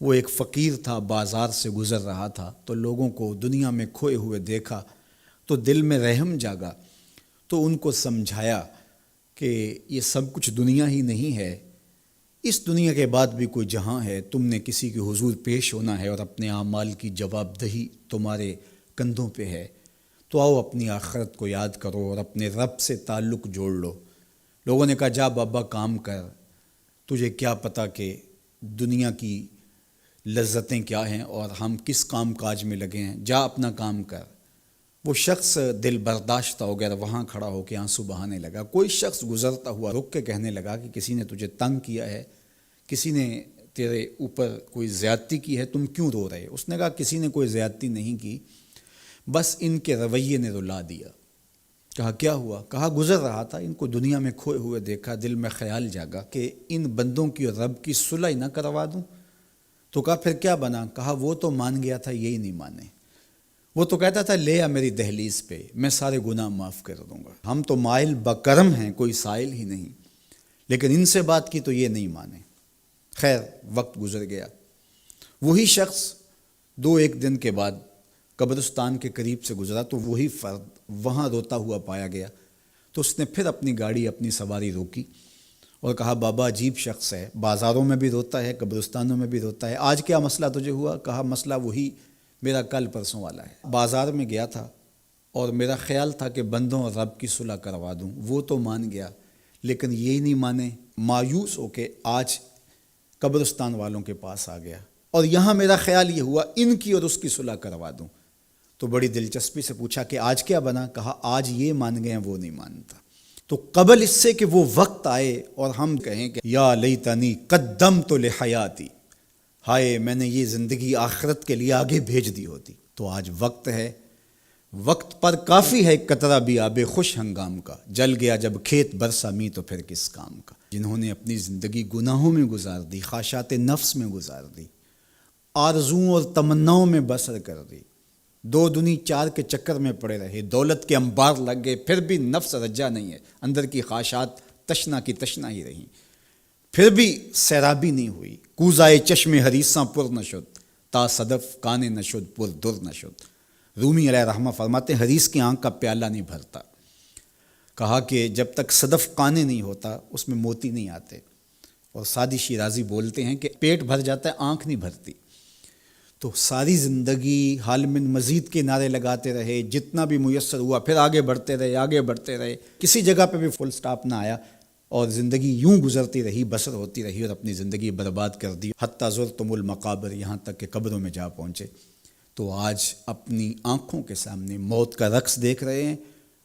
وہ ایک فقیر تھا، بازار سے گزر رہا تھا تو لوگوں کو دنیا میں کھوئے ہوئے دیکھا تو دل میں رحم جاگا، تو ان کو سمجھایا کہ یہ سب کچھ دنیا ہی نہیں ہے، اس دنیا کے بعد بھی کوئی جہاں ہے، تم نے کسی کے حضور پیش ہونا ہے اور اپنے اعمال کی جواب دہی تمہارے کندھوں پہ ہے، تو آؤ اپنی آخرت کو یاد کرو اور اپنے رب سے تعلق جوڑ لو۔ لوگوں نے کہا جا بابا کام کر، تجھے کیا پتہ کہ دنیا کی لذتیں کیا ہیں اور ہم کس کام کاج میں لگے ہیں، جا اپنا کام کر۔ وہ شخص دل برداشتہ ہو گیا، وہاں کھڑا ہو کے آنسو بہانے لگا۔ کوئی شخص گزرتا ہوا رک کے کہنے لگا کہ کسی نے تجھے تنگ کیا ہے، کسی نے تیرے اوپر کوئی زیادتی کی ہے، تم کیوں رو رہے؟ اس نے کہا کسی نے کوئی زیادتی نہیں کی، بس ان کے رویے نے رلا دیا۔ کہا کیا ہوا؟ کہا گزر رہا تھا، ان کو دنیا میں کھوئے ہوئے دیکھا، دل میں خیال جاگا کہ ان بندوں کی اور رب کی صلح ہی نہ کروا دوں۔ تو کہا پھر کیا بنا؟ کہا وہ تو مان گیا تھا، یہی نہیں مانے۔ وہ تو کہتا تھا لے آ میری دہلیز پہ، میں سارے گناہ معاف کر دوں گا، ہم تو مائل بکرم ہیں، کوئی سائل ہی نہیں، لیکن ان سے بات کی تو یہ نہیں مانے۔ خیر وقت گزر گیا، وہی شخص دو ایک دن کے بعد قبرستان کے قریب سے گزرا تو وہی فرد وہاں روتا ہوا پایا گیا۔ تو اس نے پھر اپنی گاڑی، اپنی سواری روکی اور کہا بابا عجیب شخص ہے، بازاروں میں بھی روتا ہے، قبرستانوں میں بھی روتا ہے، آج کیا مسئلہ تجھے ہوا؟ کہا مسئلہ وہی میرا کل پرسوں والا ہے، بازار میں گیا تھا اور میرا خیال تھا کہ بندوں اور رب کی صلح کروا دوں، وہ تو مان گیا لیکن یہی نہیں مانے، مایوس ہو کے آج قبرستان والوں کے پاس آ گیا اور یہاں میرا خیال یہ ہوا ان کی اور اس کی صلح کروا دوں۔ تو بڑی دلچسپی سے پوچھا کہ آج کیا بنا؟ کہا آج یہ مان گئے ہیں، وہ نہیں مانتا۔ تو قبل اس سے کہ وہ وقت آئے اور ہم کہیں کہ یا لیتنی قدمت لحیاتی، ہائے میں نے یہ زندگی آخرت کے لیے آگے بھیج دی ہوتی، تو آج وقت ہے، وقت پر کافی ہے ایک قطرہ بھی آب خوش ہنگام کا، جل گیا جب کھیت برسا می تو پھر کس کام کا۔ جنہوں نے اپنی زندگی گناہوں میں گزار دی، خواہشات نفس میں گزار دی، آرزوؤں اور تمناؤں میں بسر کر دی، دو دنی چار کے چکر میں پڑے رہے، دولت کے انبار لگ گئے، پھر بھی نفس رجا نہیں ہے، اندر کی خواہشات تشنا کی تشنا ہی رہیں، پھر بھی سیرابی نہیں ہوئی، کوزائے چشم حریصاں پر نشد، تا صدف کانے نشد پر در نشد۔ رومی علیہ رحمہ فرماتے ہیں حریص کی آنکھ کا پیالہ نہیں بھرتا، کہا کہ جب تک صدف کانے نہیں ہوتا اس میں موتی نہیں آتے، اور سادی شیرازی بولتے ہیں کہ پیٹ بھر جاتا ہے آنکھ نہیں بھرتی۔ تو ساری زندگی حال من مزید کے نعرے لگاتے رہے، جتنا بھی میسر ہوا پھر آگے بڑھتے رہے، آگے بڑھتے رہے، کسی جگہ پہ بھی فل سٹاپ نہ آیا اور زندگی یوں گزرتی رہی، بسر ہوتی رہی اور اپنی زندگی برباد کر دی، حتیٰ زرتم المقابر، یہاں تک کہ قبروں میں جا پہنچے۔ تو آج اپنی آنکھوں کے سامنے موت کا رقص دیکھ رہے ہیں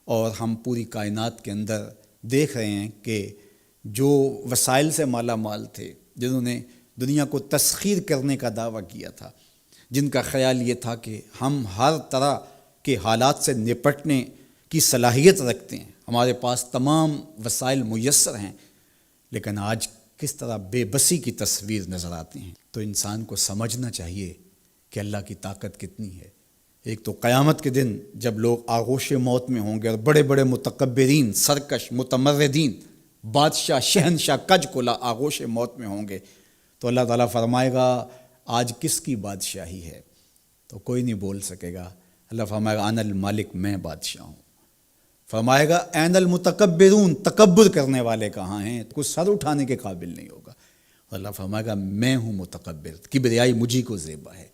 اور ہم پوری کائنات کے اندر دیکھ رہے ہیں کہ جو وسائل سے مالا مال تھے، جنہوں نے دنیا کو تسخیر کرنے کا دعویٰ کیا تھا، جن کا خیال یہ تھا کہ ہم ہر طرح کے حالات سے نپٹنے کی صلاحیت رکھتے ہیں، ہمارے پاس تمام وسائل میسر ہیں، لیکن آج کس طرح بے بسی کی تصویر نظر آتی ہیں۔ تو انسان کو سمجھنا چاہیے کہ اللہ کی طاقت کتنی ہے۔ ایک تو قیامت کے دن جب لوگ آغوش موت میں ہوں گے اور بڑے بڑے متکبرین، سرکش، متمردین، بادشاہ، شہنشاہ، کج کلا آغوش موت میں ہوں گے، تو اللہ تعالیٰ فرمائے گا آج کس کی بادشاہی ہے؟ تو کوئی نہیں بول سکے گا۔ اللہ فرمائے گا انا المالک، میں بادشاہ ہوں۔ فرمائے گا این المتکبرون، تکبر کرنے والے کہاں ہیں؟ کچھ سر اٹھانے کے قابل نہیں ہوگا۔ اللہ فرمائے گا میں ہوں متکبر، کبریائی مجھی کو زیبا ہے۔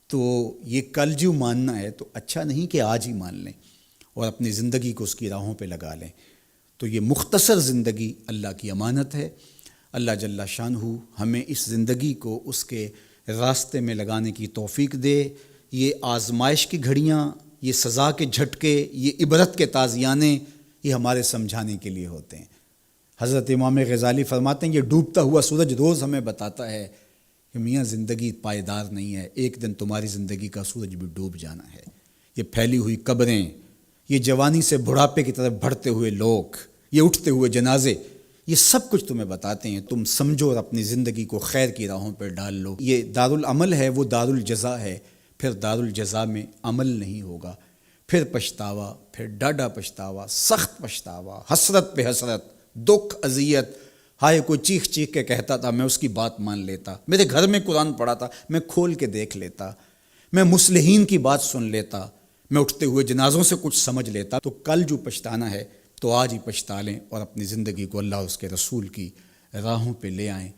تو یہ کل جو ماننا ہے تو اچھا نہیں کہ آج ہی مان لیں اور اپنی زندگی کو اس کی راہوں پہ لگا لیں۔ تو یہ مختصر زندگی اللہ کی امانت ہے، اللہ جل شانہ ہمیں اس زندگی کو اس کے راستے میں لگانے کی توفیق دے۔ یہ آزمائش کی گھڑیاں، یہ سزا کے جھٹکے، یہ عبرت کے تازیانے، یہ ہمارے سمجھانے کے لیے ہوتے ہیں۔ حضرت امام غزالی فرماتے ہیں یہ ڈوبتا ہوا سورج روز ہمیں بتاتا ہے کہ میاں زندگی پائیدار نہیں ہے، ایک دن تمہاری زندگی کا سورج بھی ڈوب جانا ہے۔ یہ پھیلی ہوئی قبریں، یہ جوانی سے بڑھاپے کی طرف بڑھتے ہوئے لوگ، یہ اٹھتے ہوئے جنازے، یہ سب کچھ تمہیں بتاتے ہیں، تم سمجھو اور اپنی زندگی کو خیر کی راہوں پر ڈال لو۔ یہ دارالعمل ہے، وہ دارالجزا ہے، پھر دارالجزا میں عمل نہیں ہوگا، پھر پچھتاوا، پھر ڈاڈا پچھتاوا، سخت پچھتاوا، حسرت پہ حسرت، دکھ، اذیت، ہائے کوئی چیخ چیخ کے کہتا تھا، میں اس کی بات مان لیتا، میرے گھر میں قرآن پڑھا تھا، میں کھول کے دیکھ لیتا، میں مصلحین کی بات سن لیتا، میں اٹھتے ہوئے جنازوں سے کچھ سمجھ لیتا۔ تو کل جو پچھتانا ہے تو آج ہی پچھتا لیں اور اپنی زندگی کو اللہ اور اس کے رسول کی راہوں پہ لے آئیں۔